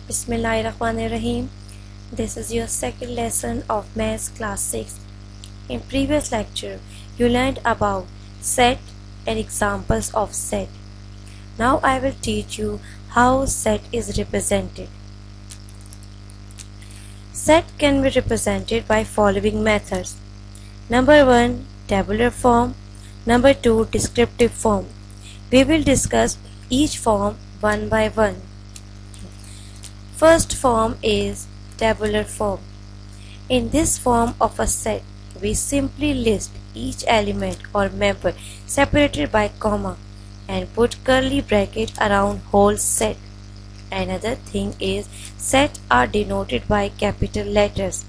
Bismillahirrahmanirrahim. This is your second lesson of Maths Class 6. In previous lecture, you learned about set and examples of set. Now I will teach you how set is represented. Set can be represented by following methods. Number 1, tabular form. Number 2, descriptive form. We will discuss each form one by one. First form is tabular form. In this form of a set, we simply list each element or member separated by comma and put curly bracket around whole set. Another thing is sets are denoted by capital letters.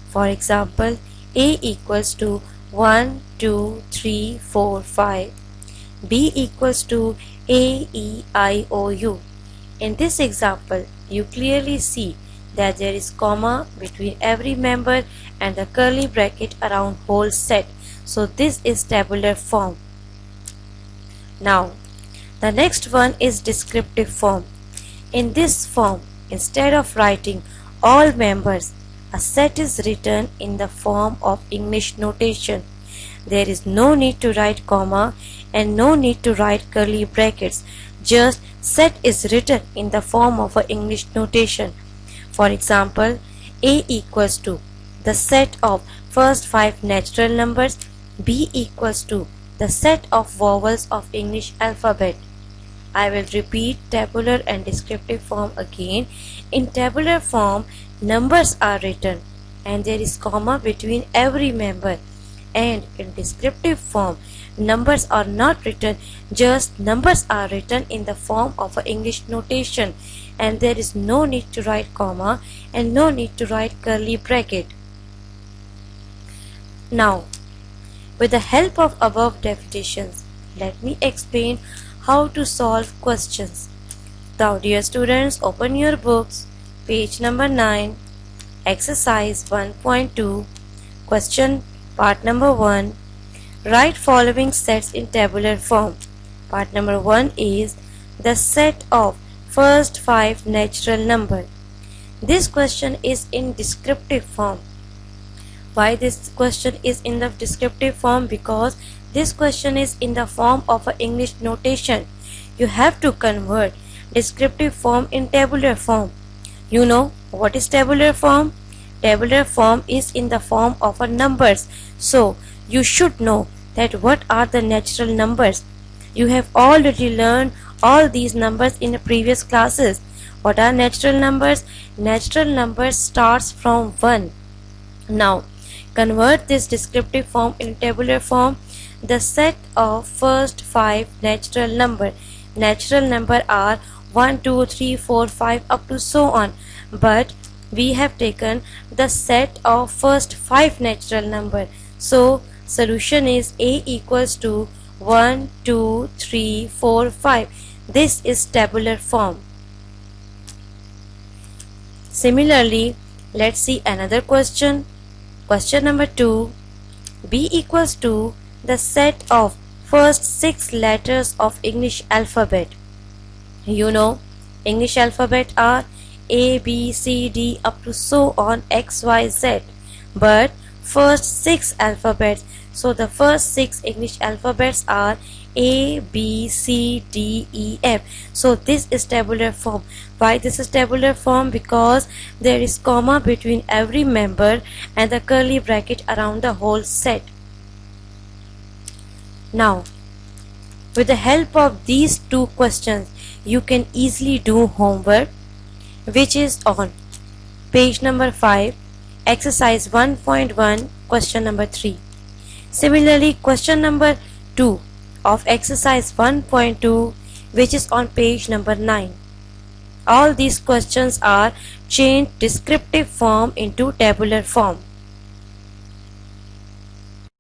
For example, A equals to 1, 2, 3, 4, 5. B equals to A, E, I, O, U. In this example, you clearly see that there is comma between every member and the curly bracket around whole set. So this is tabular form. Now, the next one is descriptive form. In this form, instead of writing all members, a set is written in the form of English notation. There is no need to write comma and no need to write curly brackets. Just set is written in the form of an English notation. For example, A equals to the set of first 5 natural numbers. B equals to the set of vowels of English alphabet. I will repeat tabular and descriptive form again. In tabular form, numbers are written and there is comma between every member. And in descriptive form, numbers are not written, just numbers are written in the form of an English notation and there is no need to write comma and no need to write curly bracket. Now, with the help of above definitions, let me explain how to solve questions. Now, dear students, open your books, page number 9, exercise 1.2, question part number 1. Write following sets in tabular form. Part number 1 is the set of first 5 natural numbers. This question is in descriptive form. Why this question is in the descriptive form? Because this question is in the form of an English notation. You have to convert descriptive form in tabular form. You know what is tabular form? Tabular form is in the form of a numbers. So you should know that what are the natural numbers. You have already learned all these numbers in the previous classes. What are natural numbers? Natural numbers starts from 1. Now convert this descriptive form in tabular form. The set of first 5 natural number. Natural number are 1, 2, 3, 4, 5 up to so on. But we have taken the set of first 5 natural number. So solution is A equals to 1, 2, 3, 4, 5. This is tabular form. Similarly, let's see another question. Question number 2. B equals to the set of first 6 letters of English alphabet. You know, English alphabet are A, B, C, D up to so on X, Y, Z. But first 6 alphabets. So the first 6 English alphabets are A, B, C, D, E, F. So this is tabular form. Why this is tabular form? Because there is comma between every member and the curly bracket around the whole set. Now, with the help of these two questions, you can easily do homework, which is on page number 5, exercise 1.1, question number 3. Similarly, question number 2 of exercise 1.2, which is on page number 9. All these questions are changed descriptive form into tabular form.